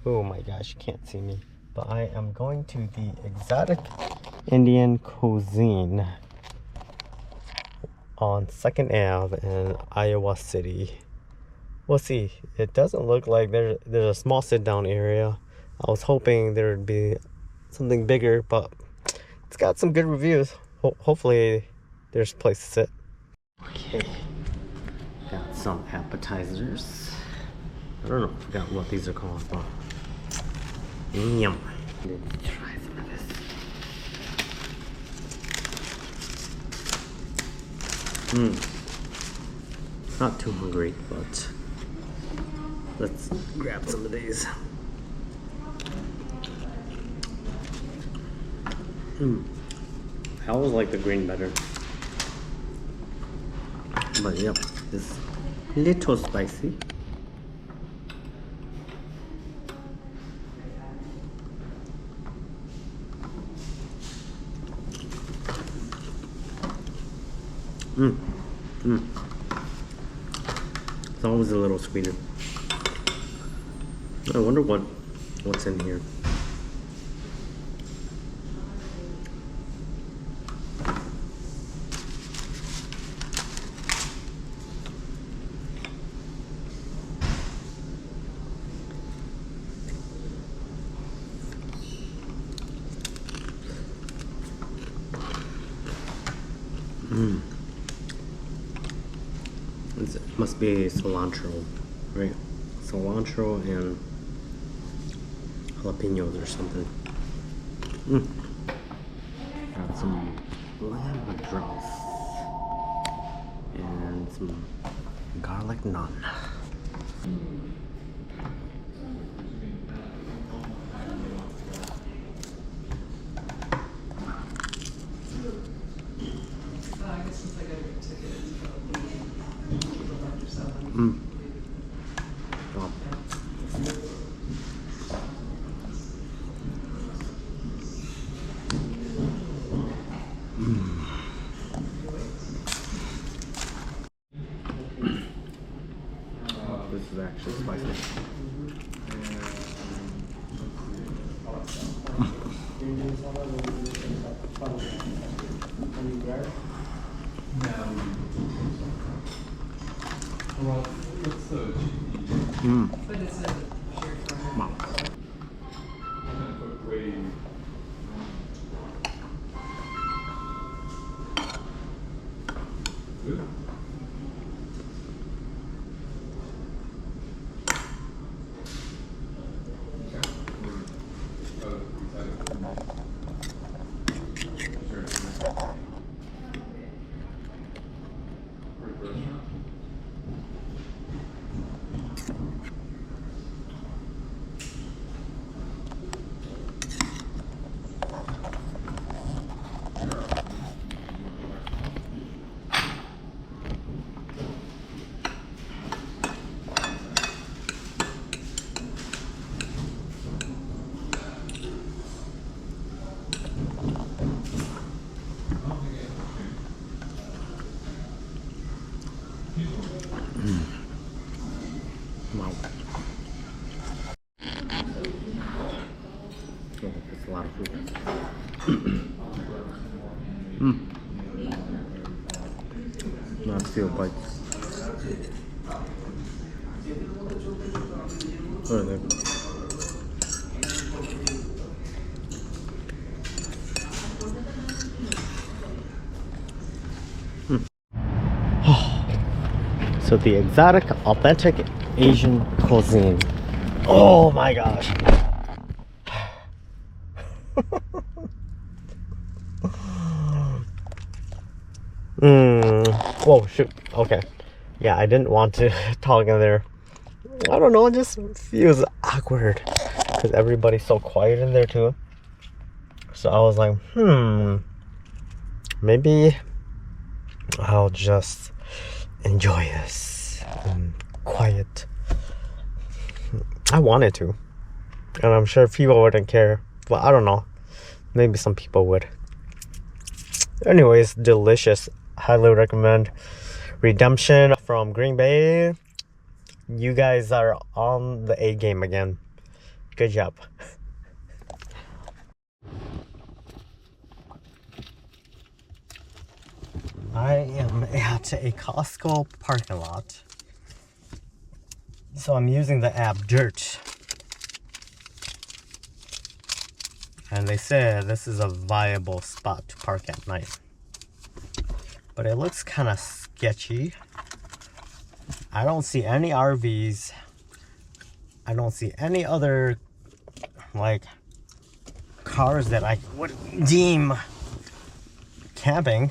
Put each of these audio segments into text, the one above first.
Oh my gosh, you can't see me. But I am going to the exotic Indian cuisine on 2nd Ave in Iowa City. We'll see. It doesn't look like there's a small sit-down area. I was hoping there would be something bigger, but it's got some good reviews. Hopefully there's a place to sit. Okay, got some appetizers. I don't know, I forgot what these are called, but yum. Let's try some of this. Not too hungry, but let's grab some of these. I always like the green better. But yep, it's a little spicy. It's always a little sweeter. I wonder what's in here. It must be cilantro, right? Cilantro and jalapenos or something. Got some lamb dress and some garlic naan. This is actually spicy. Wow. Oh, that's a lot of food. Not steel bites. Oh, there. So the exotic, authentic Asian cuisine. Oh my gosh. Whoa, shoot. Okay. Yeah, I didn't want to talk in there. I don't know, it just feels awkward because everybody's so quiet in there too. So I was like, maybe I'll just enjoy this and quiet. I wanted to, and I'm sure people wouldn't care, but I don't know, maybe some people would. Anyways, delicious. Highly recommend. Redemption from Green Bay, you guys are on the A game again. Good job. I am at a Costco parking lot. So I'm using the app Dirt. And they said this is a viable spot to park at night. But it looks kind of sketchy. I don't see any RVs. I don't see any other like cars that I would deem camping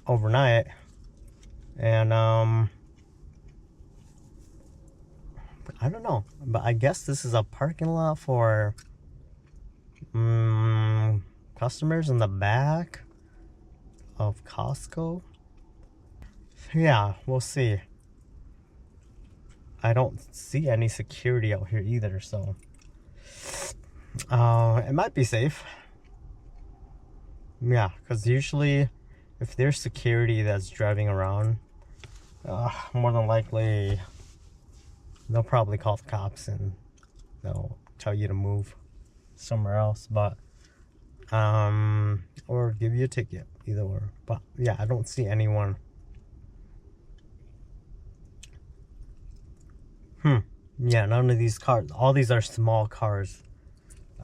overnight. And I don't know, but I guess this is a parking lot for customers in the back of Costco. Yeah, we'll see. I don't see any security out here either, so it might be safe. Yeah, because usually if there's security that's driving around, more than likely they'll probably call the cops and they'll tell you to move somewhere else, but or give you a ticket, either or. But yeah, I don't see anyone. Yeah, none of these cars, all these are small cars.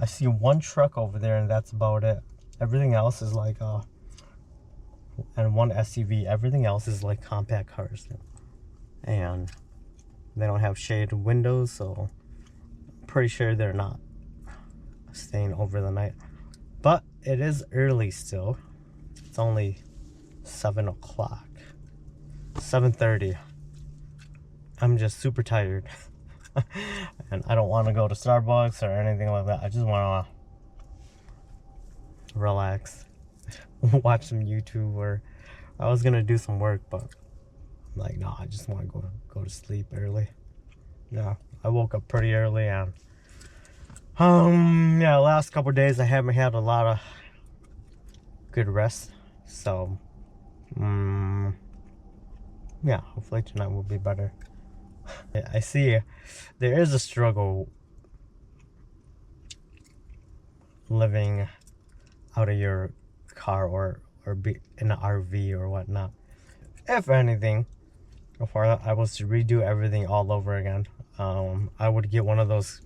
I see one truck over there and that's about it. Everything else is like and one SUV. Everything else is like compact cars, and they don't have shaded windows, so I'm pretty sure they're not staying over the night. But it is early still. It's only 7 o'clock, 7:30. I'm just super tired. And I don't want to go to Starbucks or anything like that. I just want to relax, watch some YouTube, or I was gonna do some work, but I'm like, no, I just want to go to sleep early. Yeah, I woke up pretty early, and yeah, last couple of days I haven't had a lot of good rest, so yeah, hopefully tonight will be better. I see there is a struggle living out of your car or be in an RV or whatnot. If anything, if I was to redo everything all over again, I would get one of those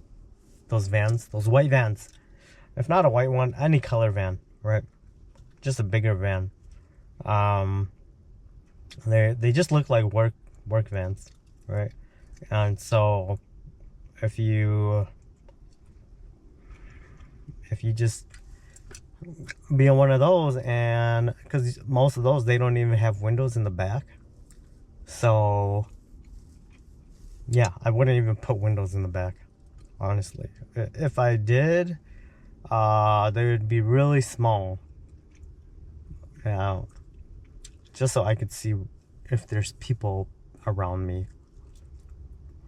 vans, those white vans. If not a white one, any color van, right? Just a bigger van. They just look like work vans, right? And so if you just be in one of those, and because most of those, they don't even have windows in the back, so yeah, I wouldn't even put windows in the back, honestly. If I did, they would be really small, just so I could see if there's people around me.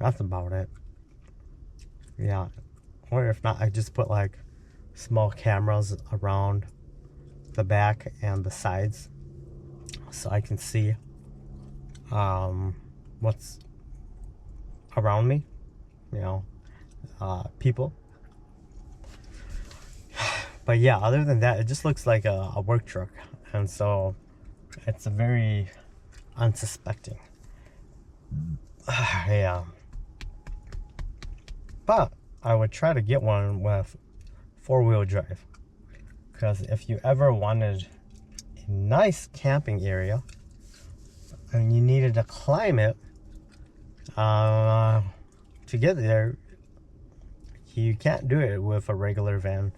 That's about it. Yeah, or if not, I just put like small cameras around the back and the sides, so I can see what's around me, people. But yeah, other than that, it just looks like a work truck, and so it's a very unsuspecting. Yeah, but I would try to get one with 4-wheel drive, because if you ever wanted a nice camping area and you needed to climb it to get there, you can't do it with a regular van.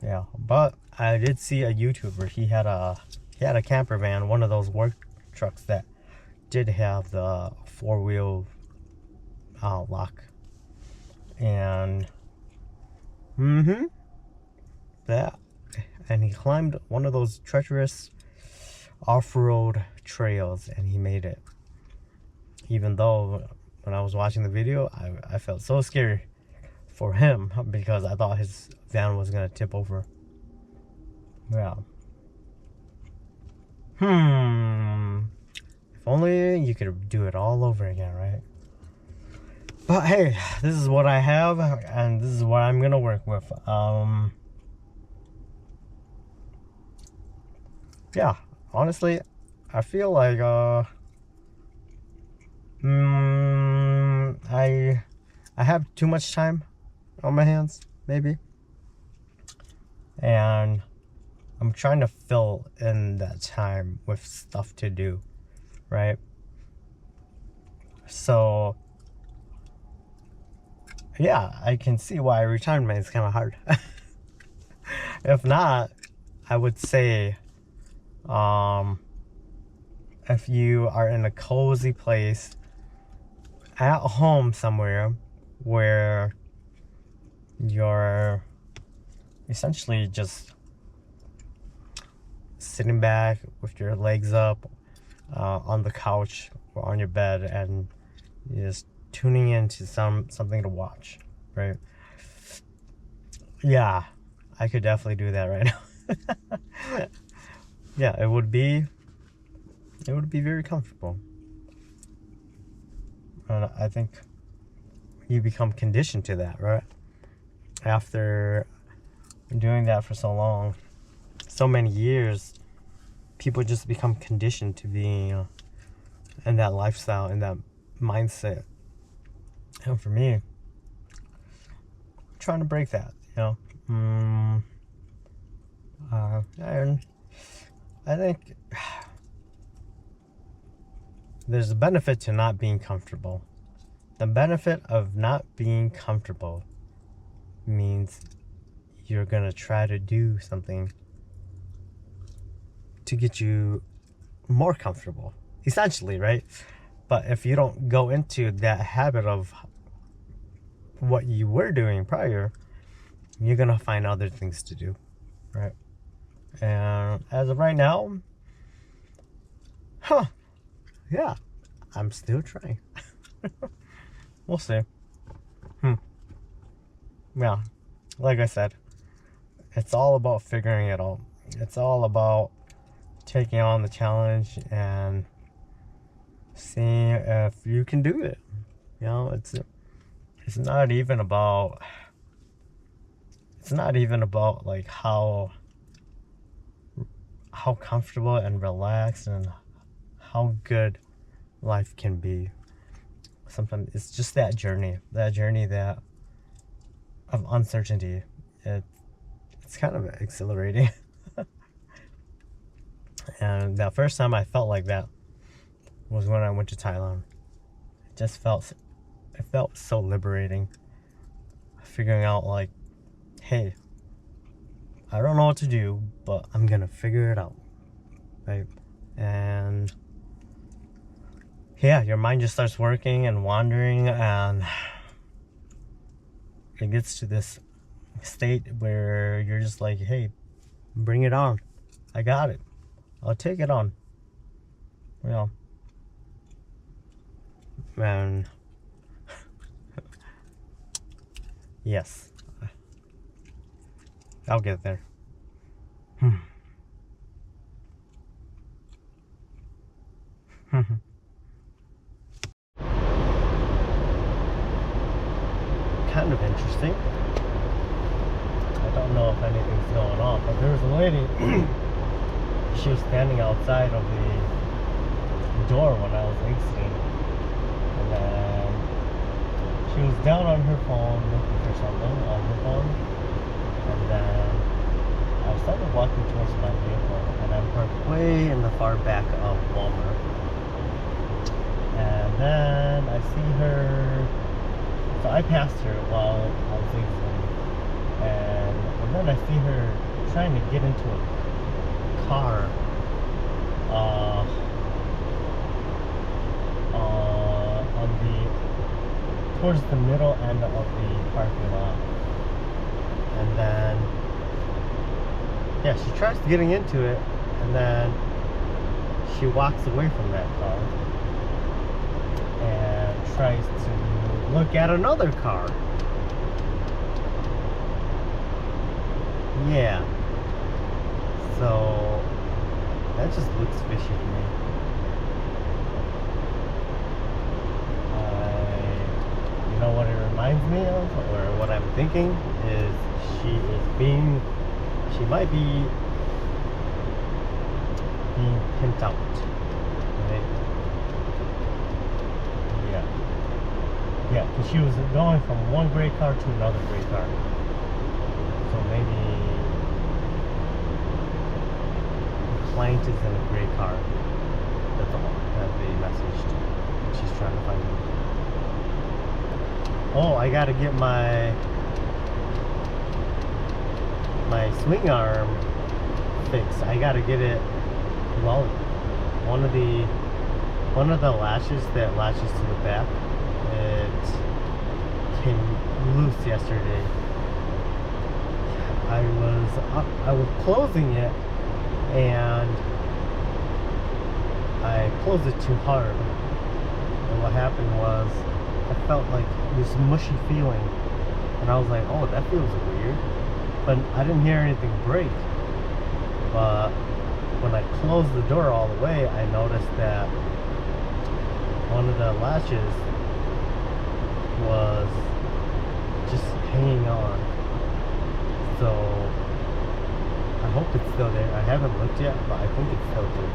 Yeah, but I did see a YouTuber. He had a camper van, one of those work trucks that did have the 4-wheel lock, and and he climbed one of those treacherous off-road trails, and he made it. Even though when I was watching the video, I felt so scared for him, because I thought his van was gonna tip over. Yeah. If only you could do it all over again, right? But hey, this is what I have, and this is what I'm gonna work with. Yeah, honestly, I feel like I have too much time on my hands, maybe, and I'm trying to fill in that time with stuff to do, right? So yeah, I can see why retirement is kind of hard. If not, I would say, if you are in a cozy place at home somewhere where you're essentially just sitting back with your legs up on the couch or on your bed, and you're just tuning into something to watch, right? Yeah, I could definitely do that right now. Yeah, it would be very comfortable. And I think you become conditioned to that, right? After doing that for so long, so many years, people just become conditioned to being in that lifestyle, in that mindset. And for me, I'm trying to break that, and I think there's a benefit to not being comfortable. The benefit of not being comfortable means you're gonna try to do something to get you more comfortable, essentially, right? But if you don't go into that habit of what you were doing prior, you're gonna find other things to do, right? And as of right now, yeah, I'm still trying. We'll see. Yeah, like I said, it's all about figuring it out. It's all about taking on the challenge and seeing if you can do it. It's not even about like how comfortable and relaxed and how good life can be. Sometimes it's just that journey that of uncertainty. It's kind of exhilarating. And the first time I felt like that was when I went to Thailand. It felt so liberating. Figuring out, like, hey, I don't know what to do, but I'm gonna figure it out, right? And yeah, your mind just starts working and wandering, and it gets to this state where you're just like, hey, bring it on. I got it. I'll take it on. And yes, I'll get there. Kind of interesting. I don't know if anything's going on, but there was a lady. She was standing outside of the door when I was exiting, and then she was down on her phone looking for something on her phone, and then I started walking towards my vehicle, and I'm parked way in the far back of Walmart, and then I see her. So I passed her while I was exiting, and then I see her trying to get into a car towards the middle end of the parking lot, and then she tries getting into it, and then she walks away from that car and tries to look at another car. Yeah. So that just looks fishy to me. reminds me of, or what I'm thinking, is she might be being pimped out. Right? Yeah, because she was going from one gray car to another gray car. So maybe the client is in a gray car. That's all that they messaged. She's trying to find him. Oh, I gotta get my swing arm fixed. I gotta get it. Well, one of the lashes that latches to the back, it came loose yesterday. I was closing it, and I closed it too hard. And what happened was, I felt like this mushy feeling, and I was like, "Oh, that feels weird," but I didn't hear anything break. But when I closed the door all the way, I noticed that one of the latches was just hanging on. So I hope it's still there. I haven't looked yet, but I think it's still there.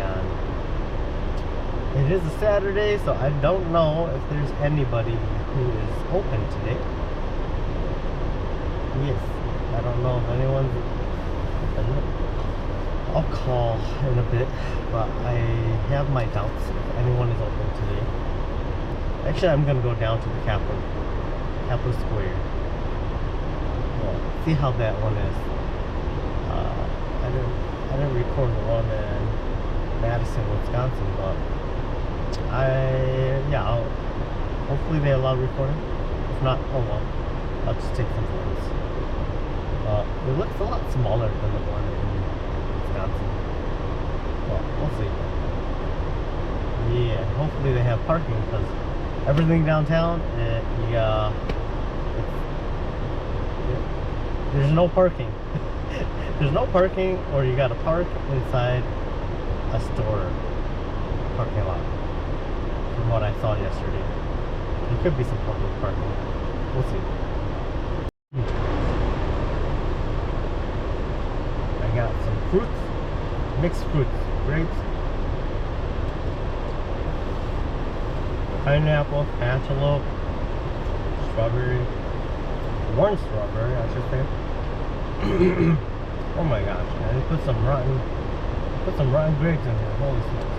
And it is a Saturday, so I don't know if there's anybody who is open today. Yes, I don't know if anyone's open. I'll call in a bit, but I have my doubts if anyone is open today. Actually, I'm gonna go down to the Capitol Square. Well, see how that one is. I didn't record the one in Madison, Wisconsin, but hopefully they allow recording. If not, oh well, I'll just take some photos. It looks a lot smaller than the one in Wisconsin. Well, we'll see. Yeah, hopefully they have parking, because everything downtown, there's no parking. There's no parking, or you gotta park inside a store parking lot. From what I saw yesterday, there could be some public parking. We'll see. I got some fruits, mixed fruits, grapes, pineapple, cantaloupe, strawberry, one strawberry, I should say. Oh my gosh, man, they put some rotten grapes in here. Holy smokes.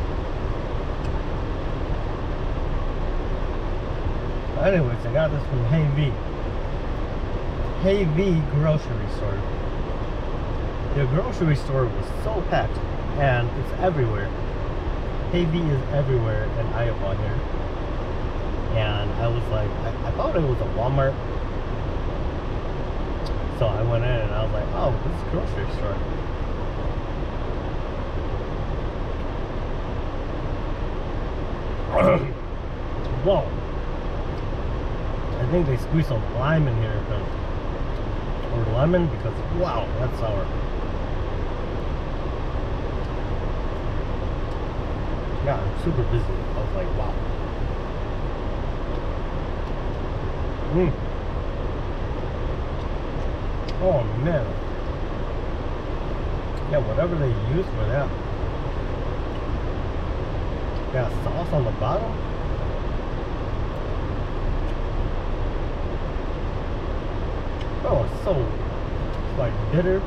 Anyways, I got this from Hy-Vee grocery store. The grocery store was so packed, and it's everywhere. Hy-Vee is everywhere in Iowa here. And I was like, I thought it was a Walmart. So I went in and I was like, oh, this is a grocery store. Whoa. I think they squeezed some lime in here, or lemon, because wow, that's sour. Yeah, I'm super busy. I was like, wow. Oh man. Yeah, whatever they use for that. Got sauce on the bottom. Oh, it's like bitter.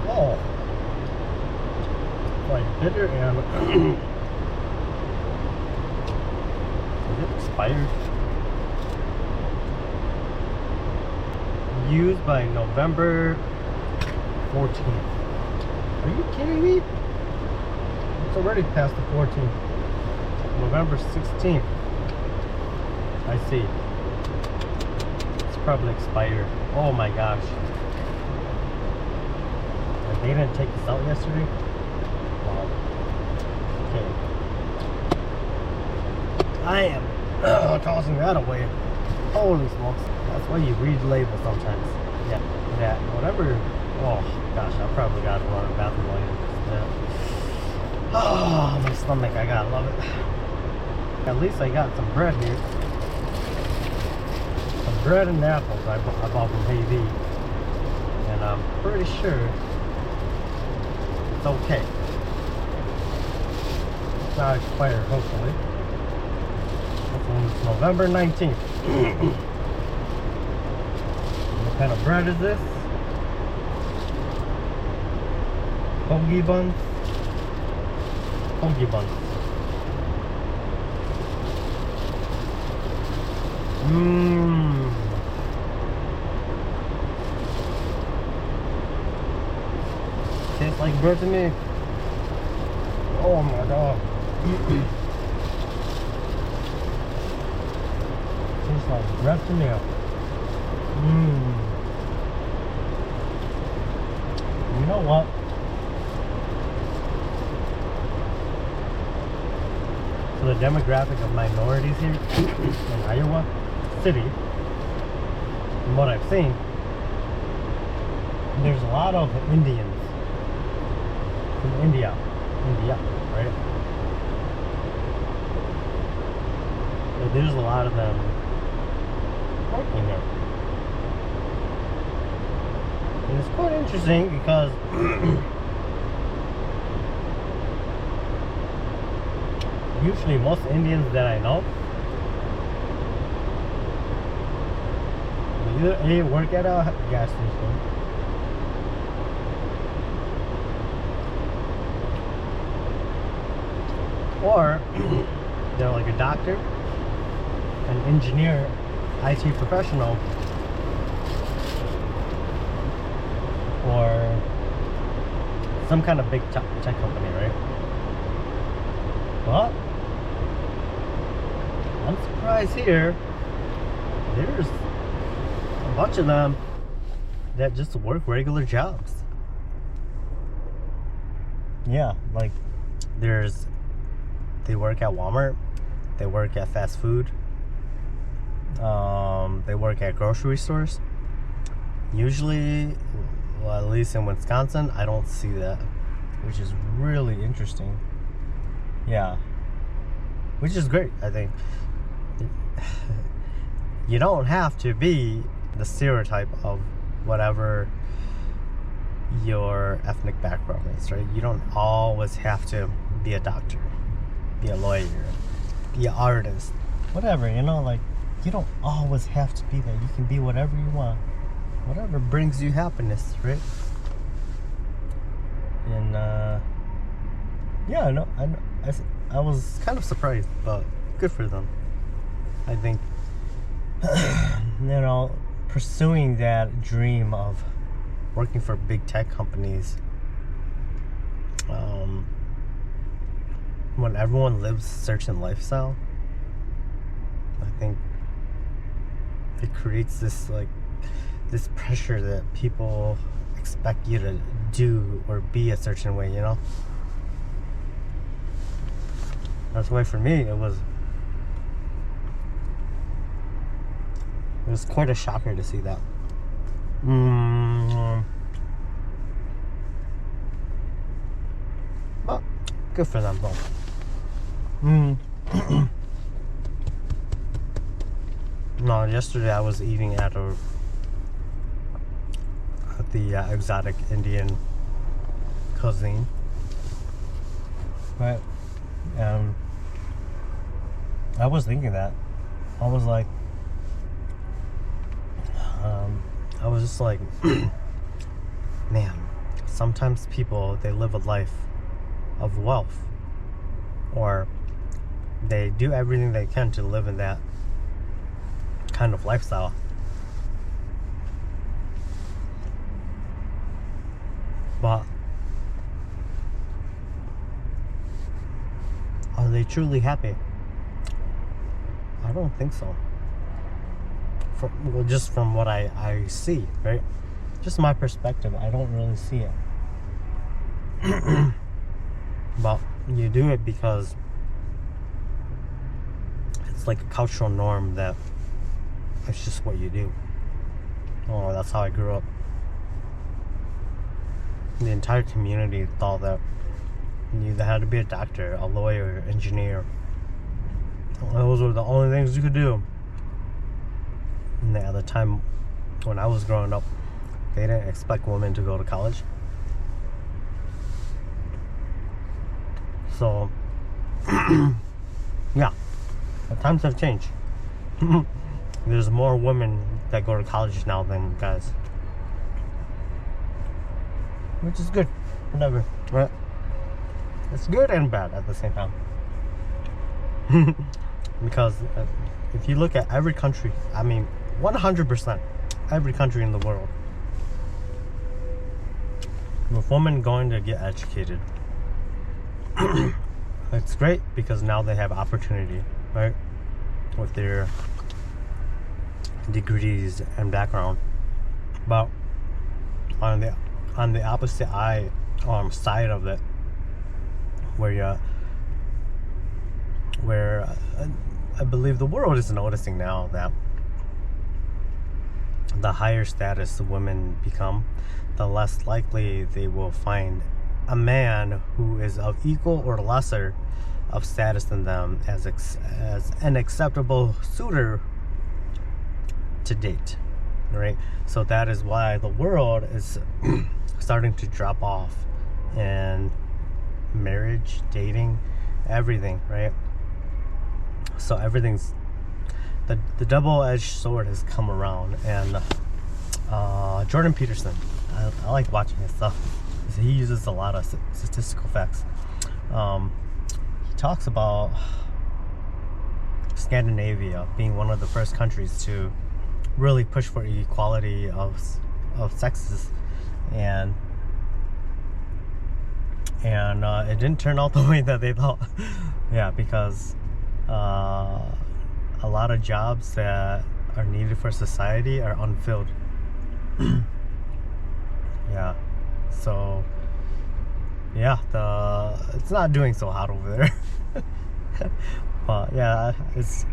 Oh, it's like bitter and is it expired? Used by November 14th. Are you kidding me? It's already past the 14th. November 16th. I see. It's probably expired. Oh my gosh. And they didn't take this out yesterday? Wow. Okay. I am tossing that away. Holy smokes. That's why you read labels sometimes. Yeah. That whatever. Oh gosh, I probably gotta run to the bathroom while you. Oh, my stomach. I gotta love it. At least I got some bread here. Some bread and apples I bought from Hy-Vee. And I'm pretty sure it's okay. It's not expired, hopefully. It's November 19th. What kind of bread is this? Hoagie buns. Hoagie buns. Mmm. Tastes like bread to me. Oh my god. Tastes like bread to me. Mmm. You know what? So the demographic of minorities here in Iowa City, from what I've seen, there's a lot of Indians from India, right? So there's a lot of them working there. And it's quite interesting because usually most Indians that I know either A, work at a gas station, or they're like a doctor, an engineer, IT professional, or some kind of big tech company, right? But I'm surprised here there's a bunch of them that just work regular jobs. Yeah, like they work at Walmart, they work at fast food, they work at grocery stores. Usually, well, at least in Wisconsin, I don't see that, which is really interesting. Yeah, which is great, I think. You don't have to be the stereotype of whatever your ethnic background is, right? You don't always have to be a doctor, be a lawyer, be an artist, whatever, you know, like, you don't always have to be that. You can be whatever you want, whatever brings you happiness, right? And yeah, I know. I was kind of surprised, but good for them. I think, you know, pursuing that dream of working for big tech companies, when everyone lives a certain lifestyle, I think it creates this pressure that people expect you to do or be a certain way, you know? That's why for me it was quite a shocker to see that. But good for them both. No, yesterday I was eating at the exotic Indian cuisine, right? I was thinking that. I was like, I was just like, man, sometimes people, they live a life of wealth, or they do everything they can to live in that kind of lifestyle. But are they truly happy? I don't think so. Well, just from what I see, right? Just my perspective, I don't really see it. But you do it because it's like a cultural norm that it's just what you do. Oh, that's how I grew up. The entire community thought that you either had to be a doctor, a lawyer, engineer, those were the only things you could do. And at the time when I was growing up, they didn't expect women to go to college. So, yeah, the times have changed. There's more women that go to college now than guys, which is good. Whatever, right? It's good and bad at the same time. Because if you look at every country, I mean 100% every country in the world, with women going to get educated, it's great because now they have opportunity, right, with their degrees and background. But on the opposite side of it, where I believe the world is noticing now that the higher status the women become, the less likely they will find a man who is of equal or lesser of status than them as an acceptable suitor to date, right? So that is why the world is starting to drop off in marriage, dating, everything, right? So everything's the double-edged sword has come around. And Jordan Peterson, I like watching his stuff. He uses a lot of statistical facts. He talks about Scandinavia being one of the first countries to really push for equality of sexes, and it didn't turn out the way that they thought. Yeah, because a lot of jobs that are needed for society are unfilled. Yeah, so yeah, it's not doing so hot over there. But yeah, it's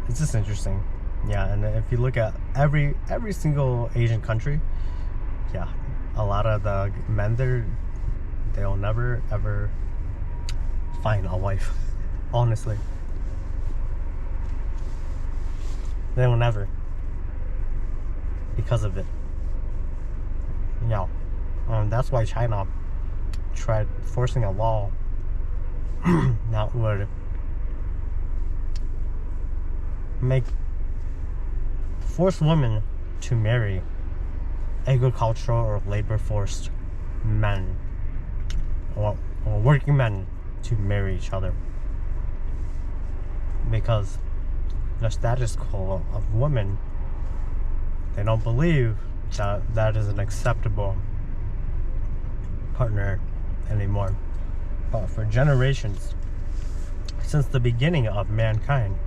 just interesting. Yeah, and if you look at every single Asian country, yeah, a lot of the men there, they'll never ever find a wife. Honestly, they will never, because of it. Yeah, that's why China tried forcing a law that would force women to marry agricultural or labor forced men, or working men, to marry each other, because the status quo of women, they don't believe that is an acceptable partner anymore. But for generations, since the beginning of mankind,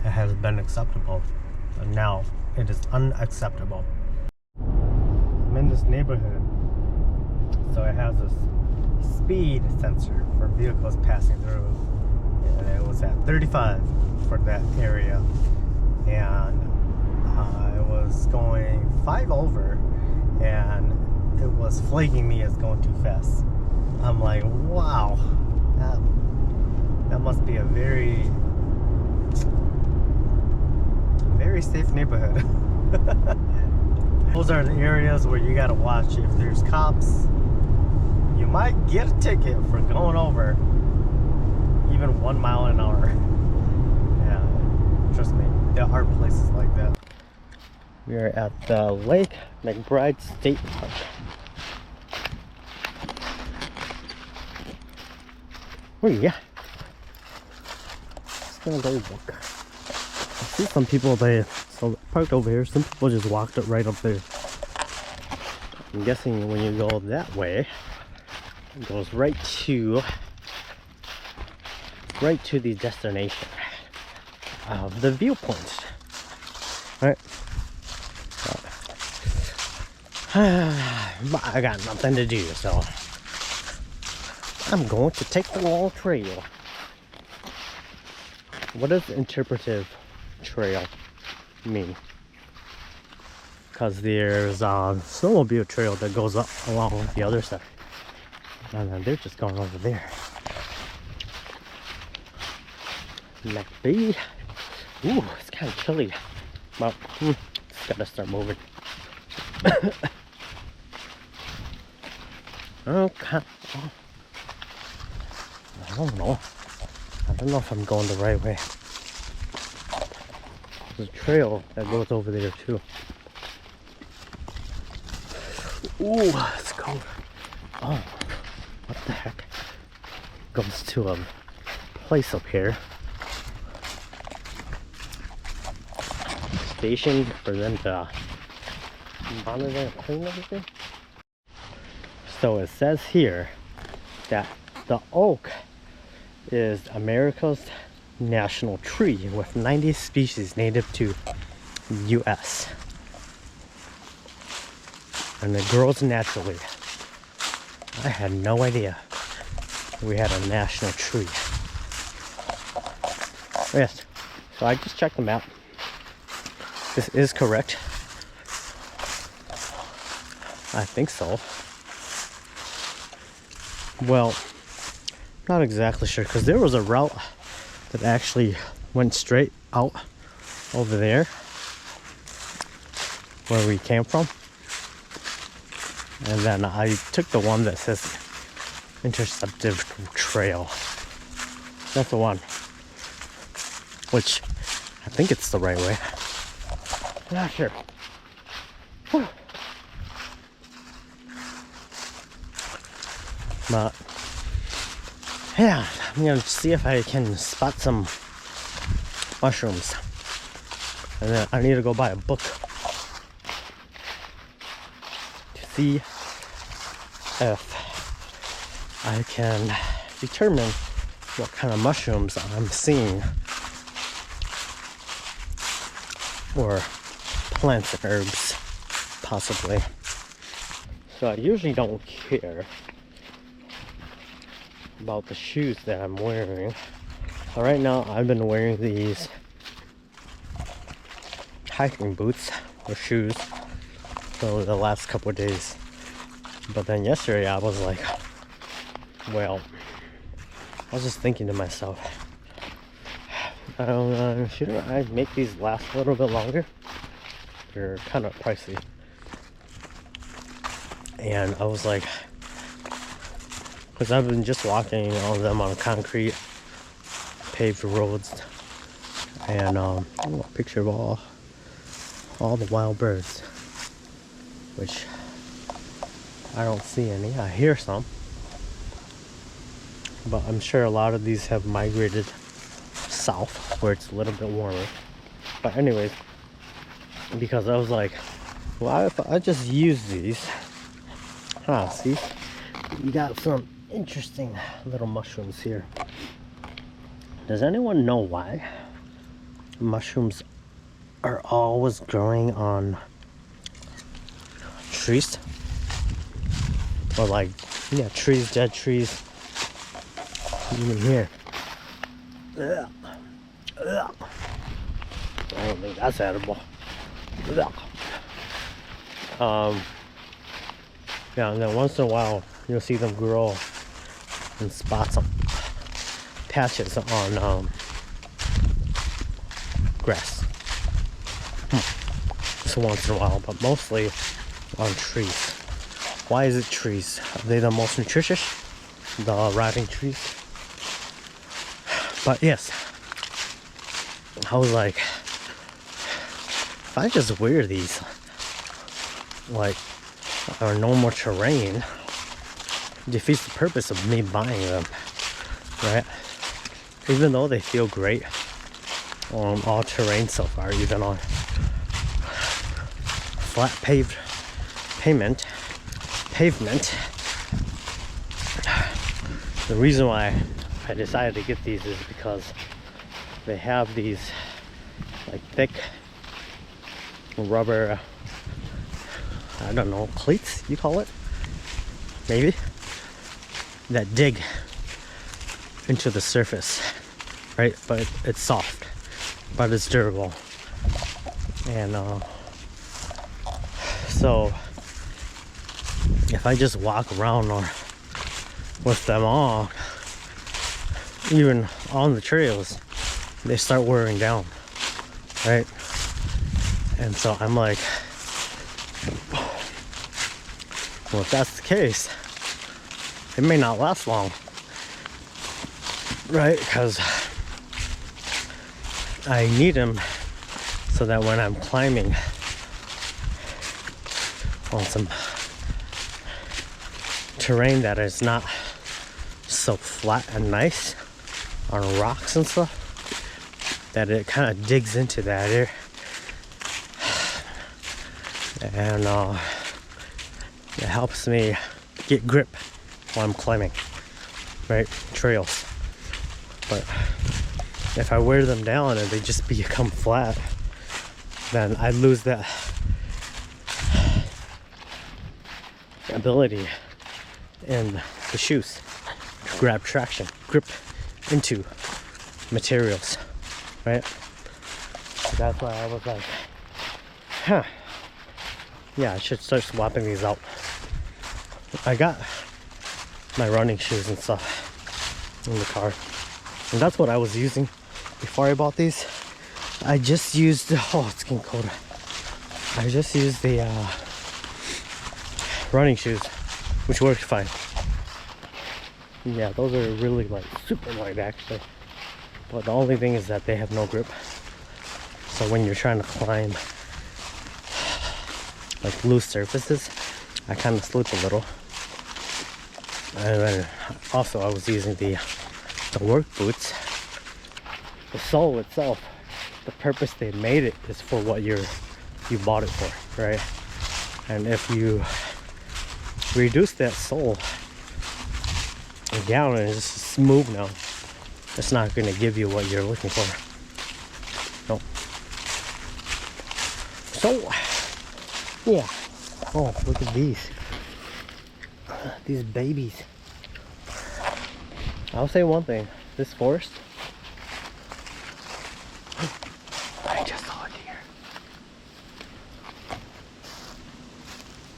it has been acceptable, and now it is unacceptable. I'm in this neighborhood, so it has this speed sensor for vehicles passing through, and it was at 35 for that area, and I was going 5 over, and it was flagging me as going too fast. I'm like, wow, that must be a very safe neighborhood. Those are the areas where you gotta watch. If there's cops, you might get a ticket for going over even 1 mile an hour. Yeah, trust me, there are places like that. We are at the Lake MacBride State Park. Oh yeah. Just gonna go walk. I see some people, so parked over here. Some people just walked it right up there. I'm guessing when you go that way, it goes right to the destination of the viewpoint. Right? But I got nothing to do, so I'm going to take the long trail. What does interpretive trail mean? Because there's a snowmobile trail that goes up along the other side, and then they're just going over there. MacBride Ooh, it's kind of chilly. But just gotta start moving. Okay. Oh. I don't know. I don't know if I'm going the right way. There's a trail that goes over there too. Ooh, it's cold. Oh, what the heck? Goes to a place up here. Station for them to monitor and clean everything. So it says here that the oak is America's national tree with 90 species native to US. And it grows naturally. I had no idea we had a national tree. Yes, so I just checked the map. This is correct. I think so. Well, not exactly sure, because there was a route that actually went straight out over there where we came from, and then I took the one that says interceptive trail. That's the one, which I think it's the right way. Not sure. Whew. But yeah, I'm gonna see if I can spot some mushrooms, and then I need to go buy a book to see if I can determine what kind of mushrooms I'm seeing, or plants and herbs possibly. So I usually don't care about the shoes that I'm wearing. So right now I've been wearing these hiking boots or shoes for the last couple of days. But then yesterday I was like, well, I was just thinking to myself, shouldn't I make these last a little bit longer? They're kind of pricey. And I was like, because I've been just walking on them on concrete paved roads, and a picture of all the wild birds, which I don't see any. I hear some, but I'm sure a lot of these have migrated south where it's a little bit warmer. But anyways, because I was like, well, if I just use these, see, you got some interesting little mushrooms here. Does anyone know why mushrooms are always growing on trees? Or like, yeah, trees, dead trees. Even here. Ugh. Ugh. I don't think that's edible. Ugh. Yeah, and then once in a while you'll see them grow in spots on patches on grass. So once in a while, but mostly on trees. Why is it trees? Are they the most nutritious? The rotting trees? But yes, I was like, if I just wear these like our normal terrain, defeats the purpose of me buying them, right? Even though they feel great on all terrain so far, even on flat pavement. The reason why I decided to get these is because they have these like thick rubber, I don't know, cleats you call it, maybe, that dig into the surface, right? But it's soft, but it's durable. And so if I just walk around or with them on, even on the trails, they start wearing down. right? And so I'm like, well, if that's the case, it may not last long, right? Because I need them so that when I'm climbing on some terrain that is not so flat and nice on rocks and stuff, that it kind of digs into that area, and it helps me get grip while I'm climbing, right? Trails. But if I wear them down and they just become flat, then I lose that ability in the shoes to grab traction, grip into materials, right? So that's why I was like, yeah, I should start swapping these out. I got my running shoes and stuff in the car, and that's what I was using before I bought these. I just used, oh, it's getting colder. I just used the running shoes, which worked fine. Yeah, those are really like super light actually, but the only thing is that they have no grip. So when you're trying to climb like loose surfaces, I kind of slip a little. And then also I was using the work boots. The sole itself, the purpose they made it is for what you bought it for, right? And if you reduce that sole down and it's smooth now, it's not going to give you what you're looking for. No. So yeah. Oh, look at these babies. I'll say one thing, this forest, I just saw a deer.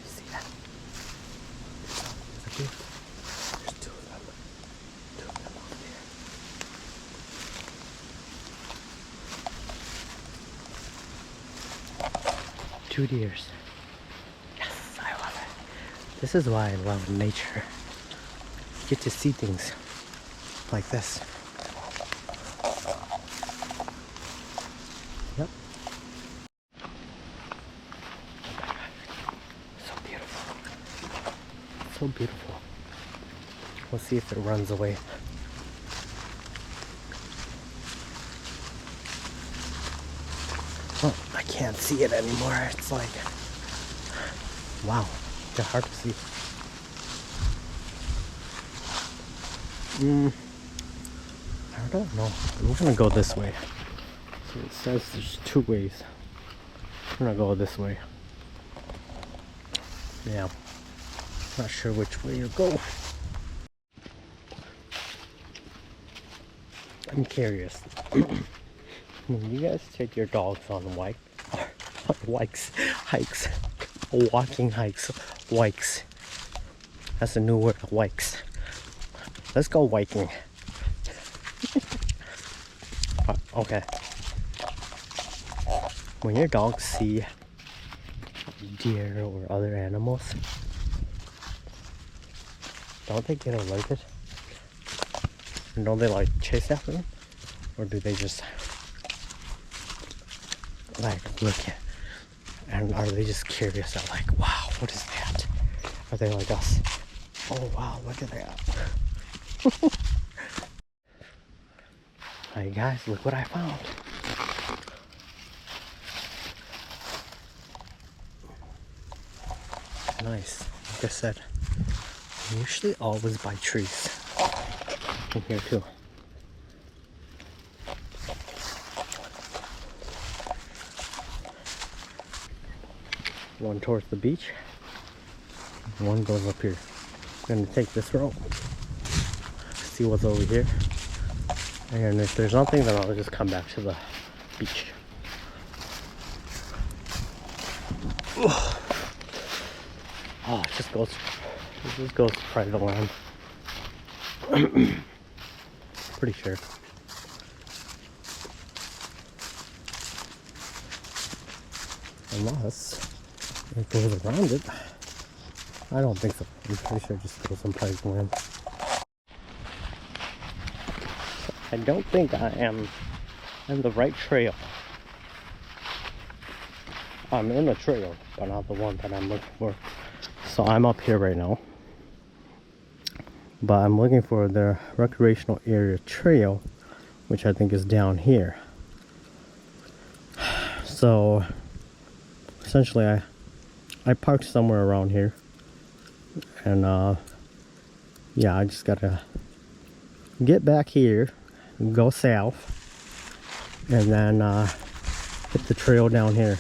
See that? There's two of them. Two of them over there. Two deers. Yes, I love it. This is why I love nature. You get to see things like this. Yep. So beautiful. So beautiful. We'll see if it runs away. Oh, I can't see it anymore. It's like, wow, they're hard to see. I don't know. We're gonna go this way. So it says there's two ways. We're gonna go this way. Yeah. Not sure which way to go. I'm curious. When you guys take your dogs on hikes, walking hikes, wikes. That's a new word, wikes. Let's go hiking. Okay. When your dogs see deer or other animals, don't they get alerted? And don't they like chase after them? Or do they just like look at, and are they just curious at like, wow, what is that? Are they like us? Oh wow, look at that. Hey guys, look what I found. Nice. Like I said, I'm usually always by trees. In here too. One towards the beach, one goes up here. I'm gonna take this road, see what's over here, and if there's nothing, then I'll just come back to the beach. Oh, it just goes to private land. Pretty sure. Unless it goes around it. I don't think so. I'm pretty sure it just goes some place in. I don't think I am in the right trail. I'm in the trail, but not the one that I'm looking for. So I'm up here right now. But I'm looking for the recreational area trail, which I think is down here. So essentially I parked somewhere around here. And yeah, I just gotta get back here, go south, and then hit the trail down here.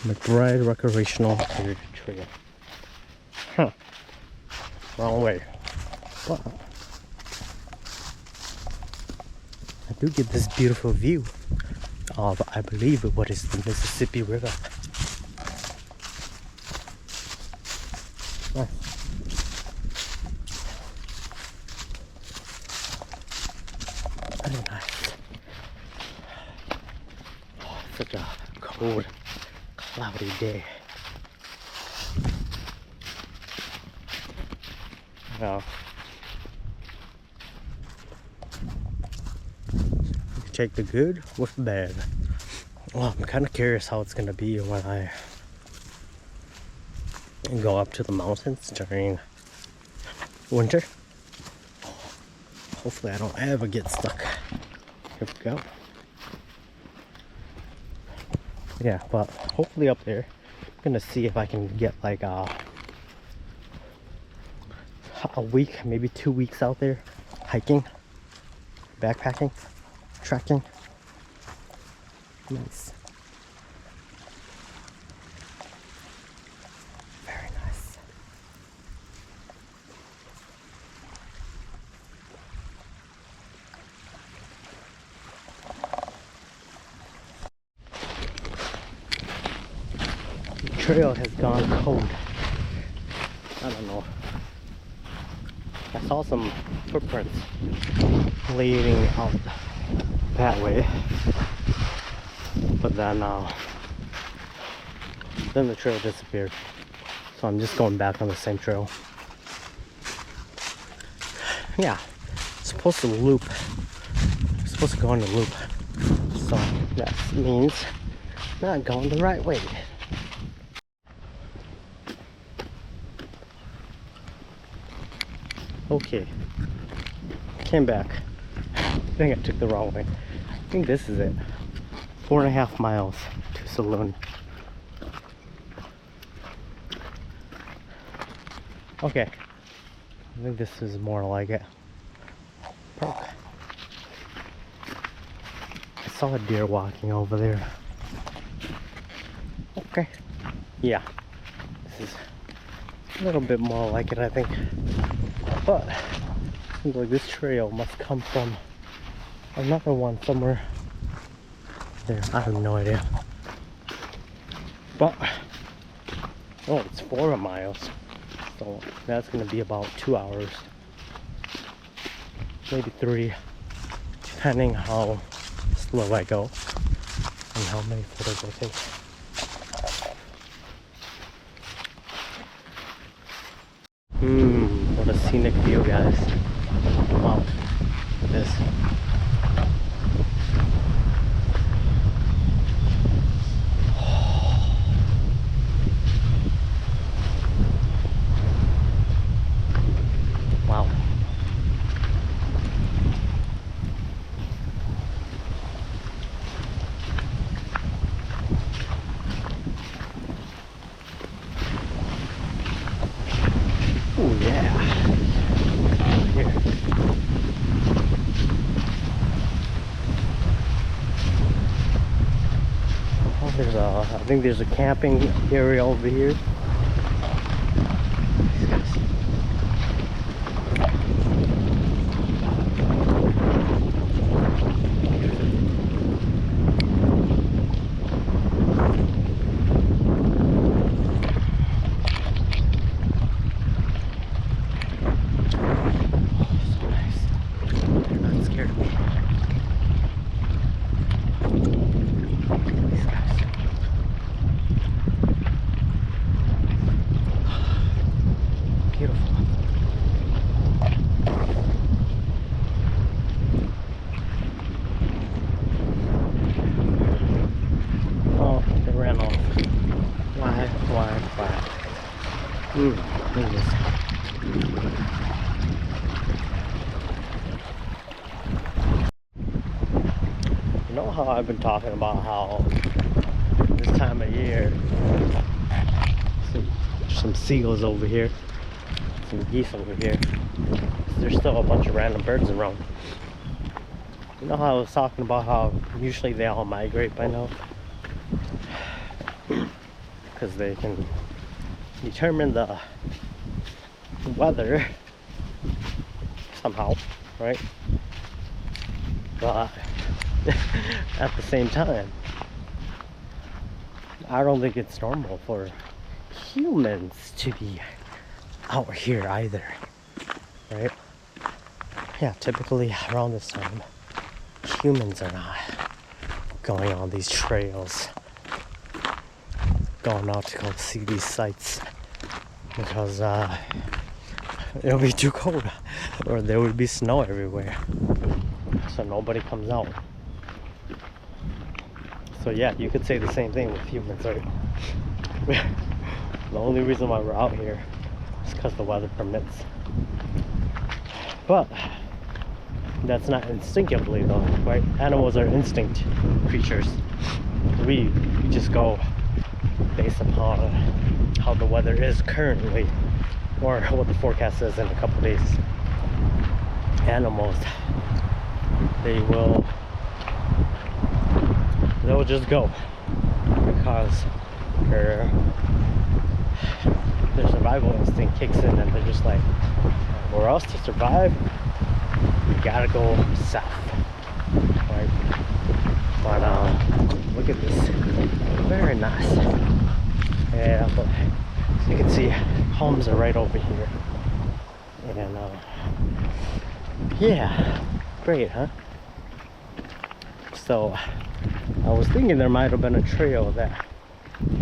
MacBride Recreational Area Trail. Huh. Wrong way. But I do get this beautiful view of, I believe, what is the Mississippi River. Nice. Very nice. Oh, such a cold, cloudy day. Now, you take the good with the bad. Well, I'm kind of curious how it's gonna be when I go up to the mountains during winter. Hopefully I don't ever get stuck. Here we go. Yeah, but hopefully up there, I'm gonna see if I can get like a week, maybe 2 weeks out there hiking, backpacking, trekking. Nice. Very nice. The trail has gone cold. I don't know. I saw some footprints leading out that way, but then the trail disappeared. So I'm just going back on the same trail. Yeah, it's supposed to loop. It's supposed to go on the loop. So that means not going the right way. Okay, came back. I think I took the wrong way. I think this is it. 4.5 miles to Saloon. Okay, I think this is more like it. Park. I saw a deer walking over there. Okay, yeah, this is a little bit more like it, I think. But seems like this trail must come from another one somewhere there. I have no idea. But oh, it's 4 miles, so that's gonna be about 2 hours, maybe 3, depending how slow I go and how many photos I take. What a scenic view, guys. Wow, look at this. Wow. Oh yeah. Here. Oh, there's I think there's a camping area over here. These guys. Look at this. You know how I've been talking about how this time of year, some seagulls over here, some geese over here. There's still a bunch of random birds around. You know how I was talking about how usually they all migrate by now? Because they can determine the weather somehow, right? But at the same time, I don't think it's normal for humans to be out here either, right? Yeah, typically around this time, humans are not going on these trails, going out to go see these sights, because it'll be too cold, or there would be snow everywhere, so nobody comes out. So yeah, you could say the same thing with humans, right? The only reason why we're out here is because the weather permits. But that's not instinctively though, right? Animals are instinct creatures. We just go based upon how the weather is currently, or what the forecast says in a couple days. Animals, they'll just go because their survival instinct kicks in, and they're just like, for us to survive, we gotta go south, right? But look at this, very nice. Yeah, but as you can see, homes are right over here, and yeah, great, huh? So I was thinking there might have been a trail that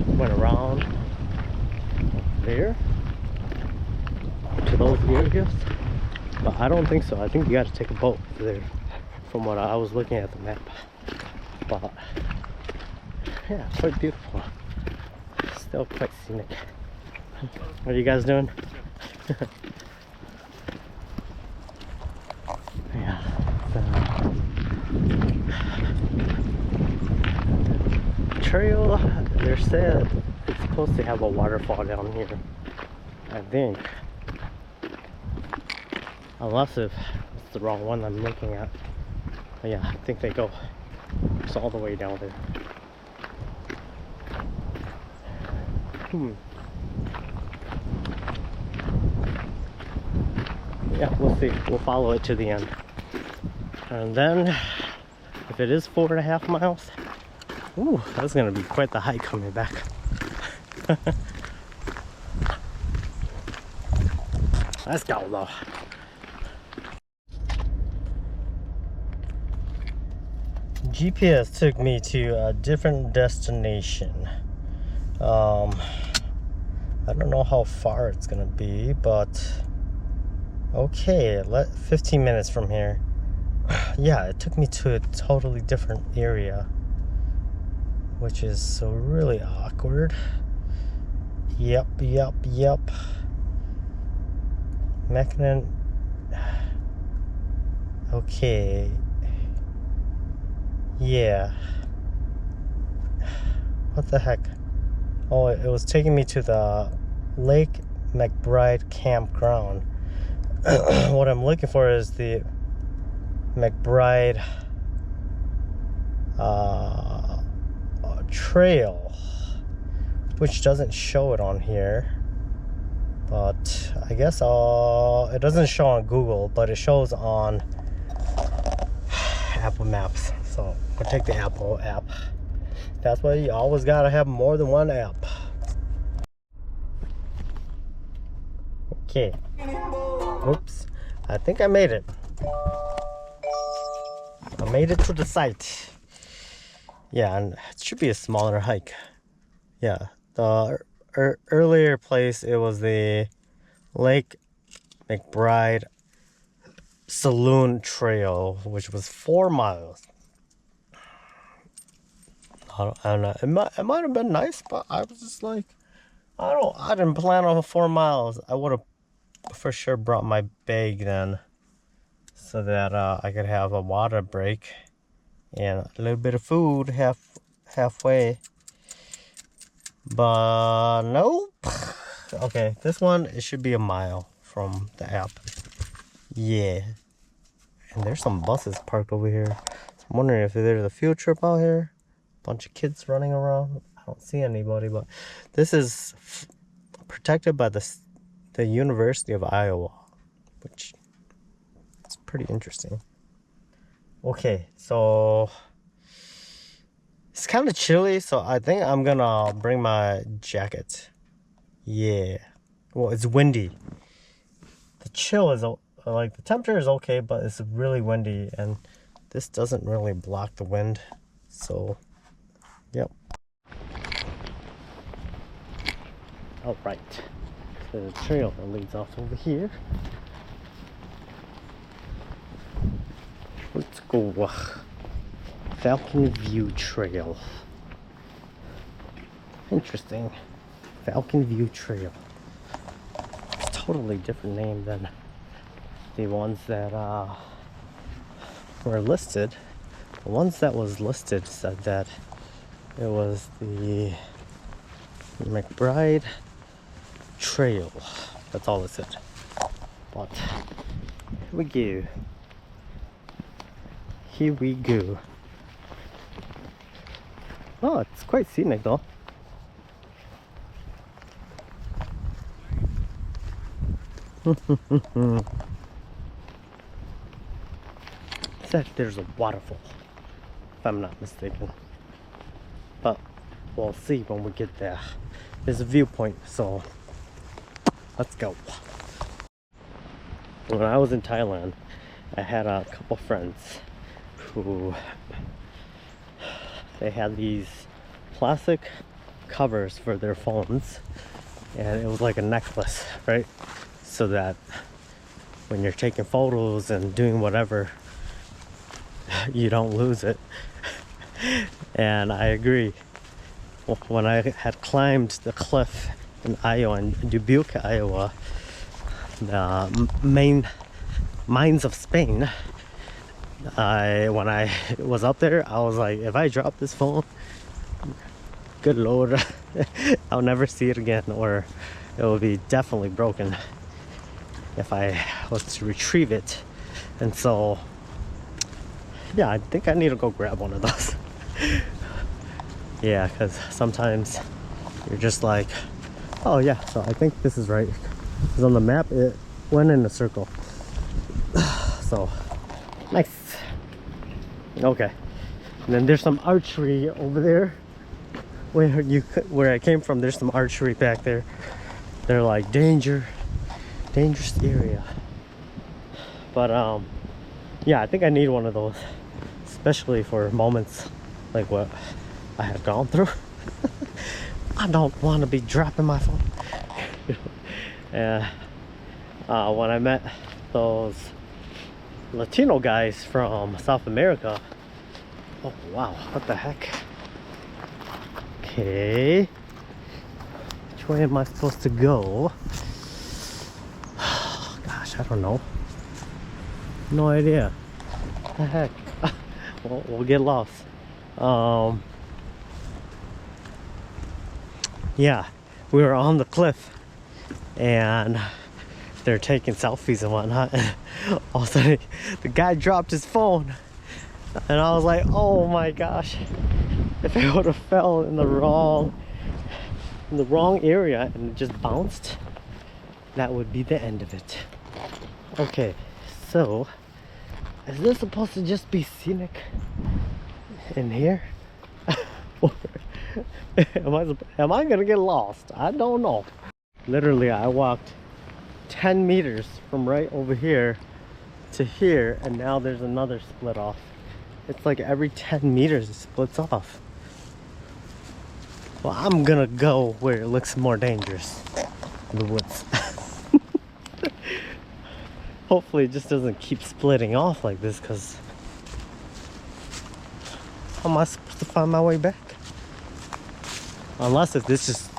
went around there to those areas, but I don't think so. I think you got to take a boat there from what I was looking at the map. But yeah, quite beautiful, still quite scenic. What are you guys doing? Yeah, trail, they said it's supposed to have a waterfall down here, I think, unless if it's the wrong one I'm looking at. But yeah, I think they go it's all the way down there. Yeah, we'll see. We'll follow it to the end, and then if it is 4.5 miles, ooh, that's gonna be quite the hike coming back. Let's go though. GPS took me to a different destination. I don't know how far it's gonna be, but okay, 15 minutes from here. Yeah, it took me to a totally different area, which is so really awkward. Yep. Mackinnon. Okay. Yeah. What the heck? Oh, it was taking me to the Lake MacBride campground. What I'm looking for is the MacBride trail, which doesn't show it on here, but I guess it doesn't show on Google, but it shows on Apple Maps. So we'll take the Apple app. That's why you always gotta have more than one app. Okay. Oops. I think I made it. I made it to the site. Yeah, and it should be a smaller hike. Yeah, the earlier place, it was the Lake MacBride Saloon Trail, which was 4 miles. I don't know. It might have been nice, but I was just like, I didn't plan on 4 miles. I would have for sure brought my bag then, so that I could have a water break and a little bit of food halfway. But nope. Okay, this one, it should be a mile from the app. Yeah. And there's some buses parked over here. So I'm wondering if there's a field trip out here. Bunch of kids running around. I don't see anybody, but this is protected by the University of Iowa, which is pretty interesting. Okay, so it's kind of chilly, so I think I'm gonna bring my jacket. Yeah. Well, it's windy. The chill is like the temperature is okay, but it's really windy, and this doesn't really block the wind. So, yep. All right. There's a trail that leads off over here. Let's go. Falcon View Trail. Interesting. Falcon View Trail. It's a totally different name than the ones that were listed. The ones that was listed said that it was the MacBride Trail. That's all it said. But here we go. Here we go. Oh, it's quite scenic though. Said there's a waterfall, if I'm not mistaken. But we'll see when we get there. There's a viewpoint, so let's go. When I was in Thailand, I had a couple friends who they had these plastic covers for their phones, and it was like a necklace, right? So that when you're taking photos and doing whatever, you don't lose it. And I agree. When I had climbed the cliff in Iowa, in Dubuque, Iowa, the main mines of Spain, when I was up there, I was like, if I drop this phone, good lord, I'll never see it again, or it will be definitely broken if I was to retrieve it. And so yeah, I think I need to go grab one of those. Yeah, because sometimes you're just like, oh yeah, so I think this is right, because on the map it went in a circle. So nice. Okay, and then there's some archery over there where I came from. There's some archery back there. They're like dangerous area. But yeah, I think I need one of those, especially for moments like what I had gone through. I don't want to be dropping my phone. When I met those Latino guys from South America, oh wow, what the heck? Okay, which way am I supposed to go? Gosh, I don't know. No idea. What the heck? We'll get lost. Yeah, we were on the cliff and they're taking selfies and whatnot. All of a sudden, the guy dropped his phone, and I was like, "Oh my gosh! If I would have fell in the wrong area and it just bounced, that would be the end of it." Okay, so is this supposed to just be scenic in here? Am I gonna get lost? I don't know. Literally, I walked 10 meters from right over here to here, and now there's another split off. It's like every 10 meters it splits off. Well, I'm gonna go where it looks more dangerous, in the woods. Hopefully it just doesn't keep splitting off like this, because how am I supposed to find my way back? Unless if this just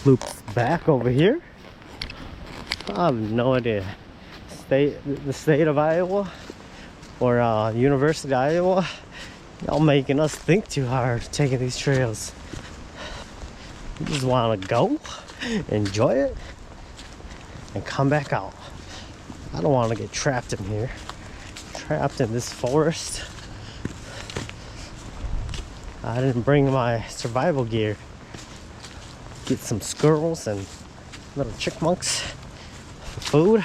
loops back over here. I have no idea. The state of Iowa or University of Iowa, y'all making us think too hard taking these trails. You just want to go, enjoy it, and come back out. I don't want to get trapped in here, trapped in this forest. I didn't bring my survival gear. Get some squirrels and little chipmunks for food.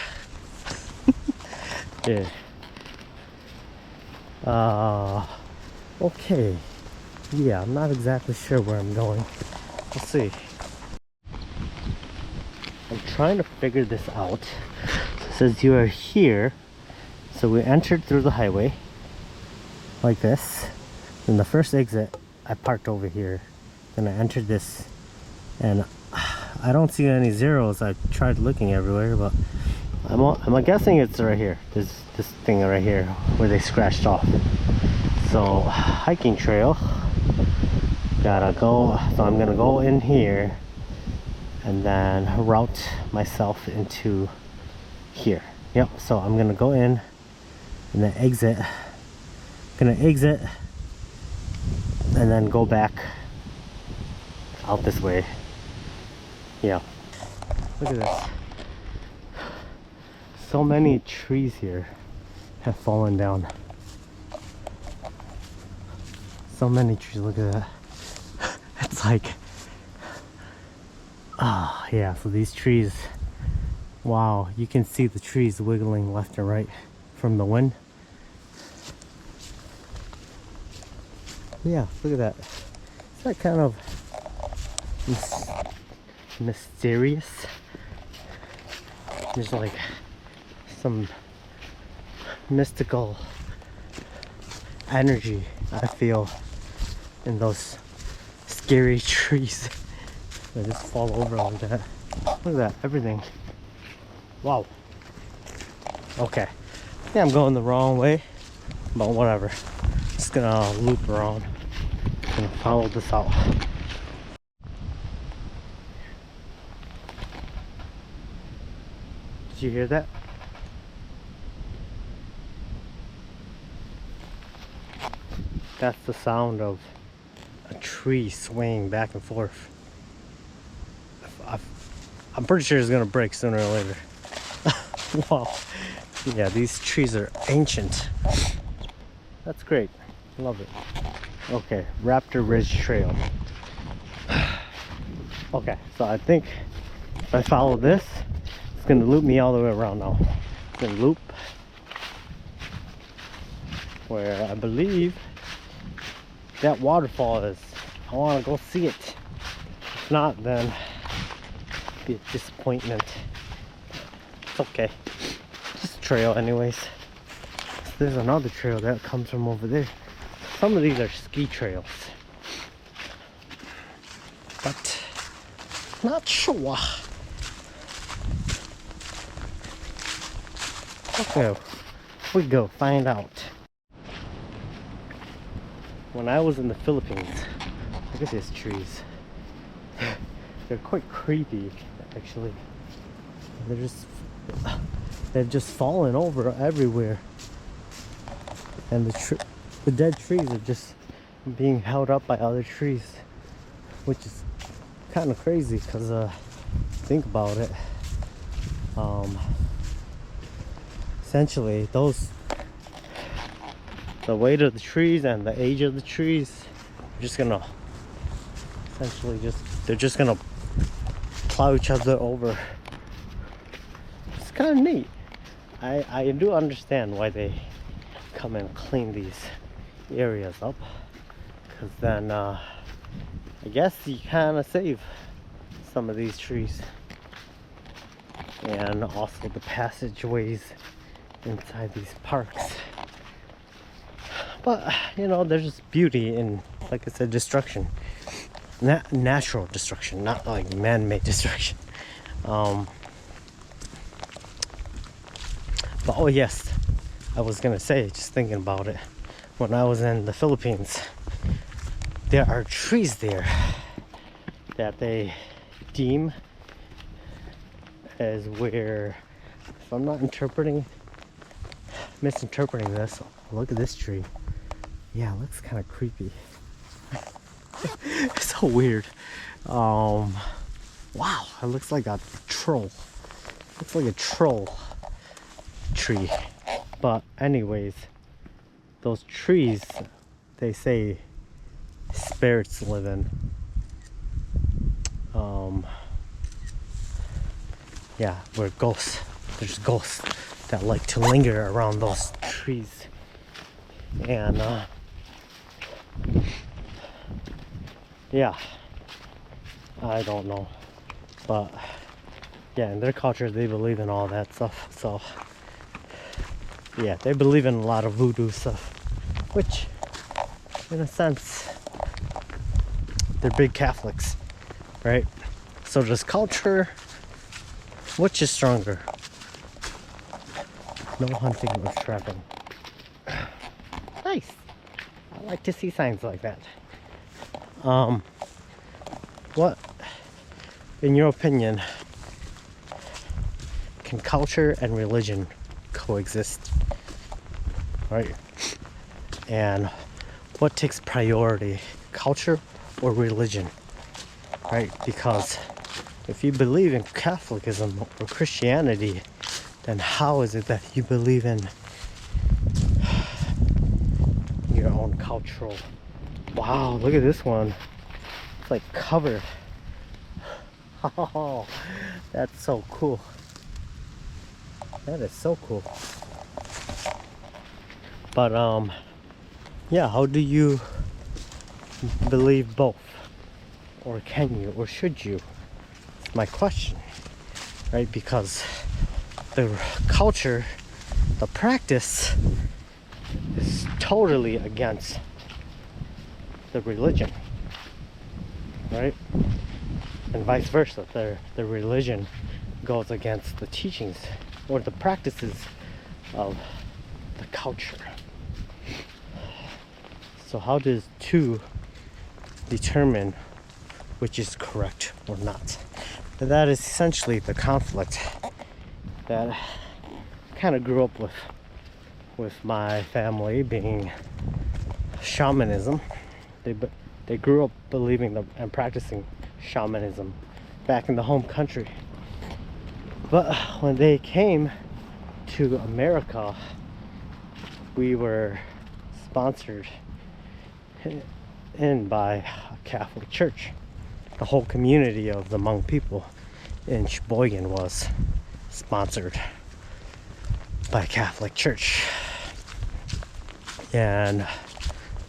Yeah. Okay. Yeah, I'm not exactly sure where I'm going. Let's see. I'm trying to figure this out. It says you are here. So we entered through the highway like this. And the first exit, I parked over here. Then I entered this, and I don't see any zeros. I tried looking everywhere, but I'm guessing it's right here. This thing right here where they scratched off. So hiking trail. Gotta go. So I'm gonna go in here and then route myself into here. Yep. So I'm gonna go in and then exit. Gonna exit and then go back out this way. Yeah. Look at this. So many trees here have fallen down. So many trees, look at that. It's like, yeah, so these trees, wow, you can see the trees wiggling left and right from the wind. Yeah, look at that. Is that kind of mysterious? There's like some mystical energy I feel in those scary trees. They just fall over like that. Look at that, everything. Wow. Okay. Yeah, I'm going the wrong way, but whatever. Just gonna loop around. Gonna follow this out. Did you hear that? That's the sound of a tree swaying back and forth. I'm pretty sure it's gonna break sooner or later. Wow. Yeah, these trees are ancient. That's great. Love it. Okay, Raptor Ridge Trail. Okay, so I think if I follow this, it's gonna loop me all the way around now. It's gonna loop where I believe that waterfall is. I want to go see it. If not, then it'll be a disappointment. It's okay. Just a trail anyways. There's another trail that comes from over there. Some of these are ski trails, but not sure. Okay, we go find out. When I was in the Philippines, look at these trees. They're quite creepy, actually. They've just fallen over everywhere, and the dead trees are just being held up by other trees, which is kind of crazy because think about it. Essentially, the weight of the trees and the age of the trees are just gonna essentially they're just gonna plow each other over. It's kind of neat. I do understand why they come and clean these areas up, because then I guess you kind of save some of these trees, and also the passageways inside these parks. But you know, there's just beauty in, like I said, destruction. Natural destruction, not like man-made destruction. But oh yes, I was gonna say, just thinking about it, when I was in the Philippines, there are trees there that they deem as where, if I'm not misinterpreting this, look at this tree. Yeah, it looks kind of creepy. It's so weird. Wow, it looks like a troll. Looks like a troll tree. But anyways, those trees, they say spirits live in. Yeah, where there's ghosts that like to linger around those trees. And yeah, I don't know, but yeah, in their culture they believe in all that stuff. So yeah, they believe in a lot of voodoo stuff, which in a sense they're big Catholics, right? So does culture, which is stronger? No hunting or trapping. Nice. I like to see signs like that. What, in your opinion, can culture and religion coexist? Right? And what takes priority, culture or religion? Right? Because if you believe in Catholicism or Christianity, then how is it that you believe in your own cultural? Wow, look at this one. It's like covered. Oh, that's so cool. That is so cool. But yeah, how do you believe both? Or can you, or should you? It's my question, right? Because the culture, the practice is totally against the religion, right? And vice versa, the religion goes against the teachings or the practices of the culture. So how does two determine which is correct or not? And that is essentially the conflict that kind of grew up with my family, being shamanism. They grew up believing and practicing shamanism back in the home country. But when they came to America, we were sponsored in by a Catholic church. The whole community of the Hmong people in Sheboygan was sponsored by a Catholic church. And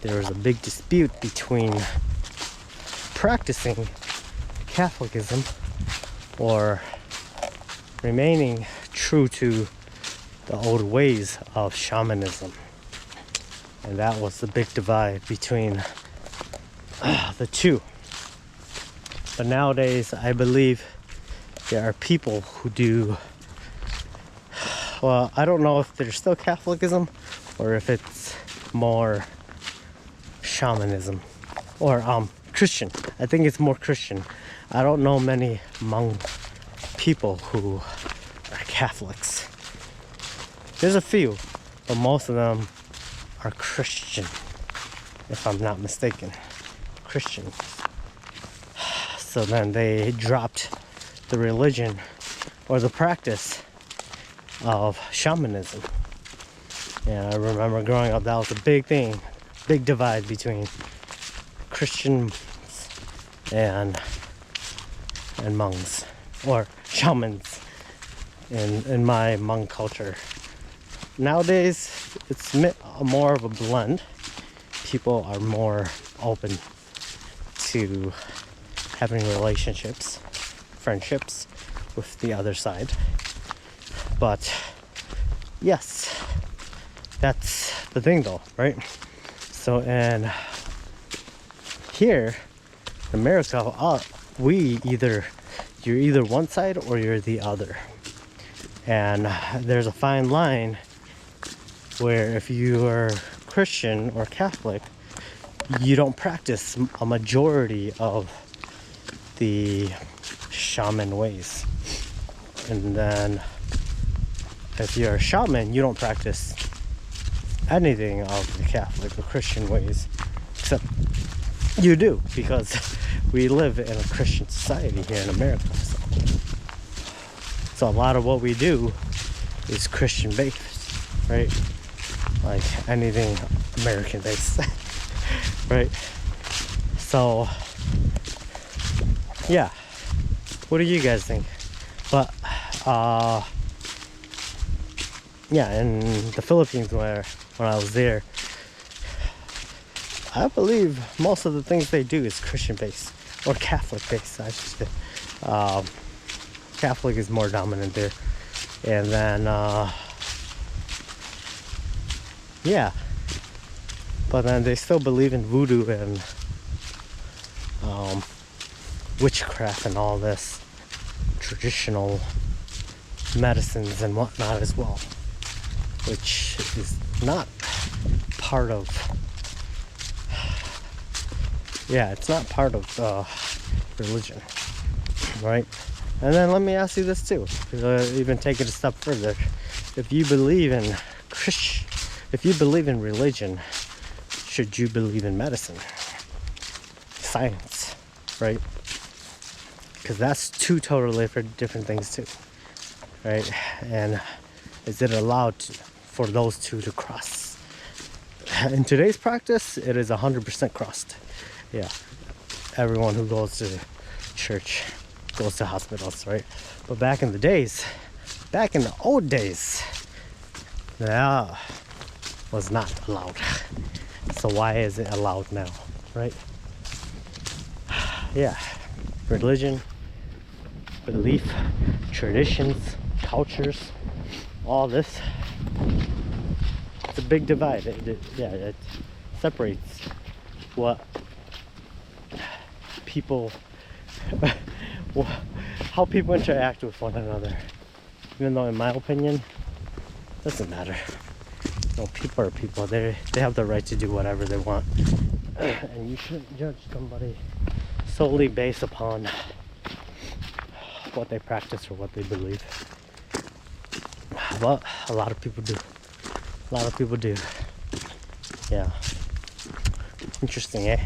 there was a big dispute between practicing Catholicism or remaining true to the old ways of shamanism. And that was the big divide between the two. But nowadays, I believe there are people who do, well, I don't know if they're still Catholicism or if it's more shamanism or Christian. I think it's more Christian. I don't know many Hmong people who are Catholics. There's a few, but most of them are Christian, if I'm not mistaken. Christian. So then they dropped the religion or the practice of shamanism. And I remember growing up, that was a big thing, big divide between Christians and Hmongs, or shamans in my Hmong culture. Nowadays, it's more of a blend. People are more open to having relationships, friendships with the other side. But yes, that's the thing though, right? So, and here in America, you're either one side or you're the other. And there's a fine line where if you are Christian or Catholic, you don't practice a majority of the shaman ways. And then if you're a shaman, you don't practice anything of the Catholic or Christian ways, except you do, because we live in a Christian society here in America. So a lot of what we do is Christian based, right? Like anything American based, right? So yeah, what do you guys think? But yeah, in the Philippines, when I was there, I believe most of the things they do is Christian based or Catholic based, I should say. Catholic is more dominant there. And then yeah, but then they still believe in voodoo and witchcraft and all this traditional medicines and whatnot as well, which is not part of, yeah, it's not part of religion, right? And then let me ask you this too, even take it a step further. If you believe in if you believe in religion, should you believe in medicine, science, right? Because that's two totally different things too, right? And is it allowed for those two to cross? In today's practice, it is 100% crossed. Yeah, everyone who goes to church goes to hospitals, right? But back in the old days, that was not allowed. So why is it allowed now, right? Yeah, religion, belief, traditions, cultures, all this. It's a big divide. It separates what people, how people interact with one another. Even though, in my opinion, it doesn't matter. You know, people are people. They have the right to do whatever they want, and you shouldn't judge somebody solely based upon what they practice or what they believe. But a lot of people do. A lot of people do. Yeah. Interesting, eh?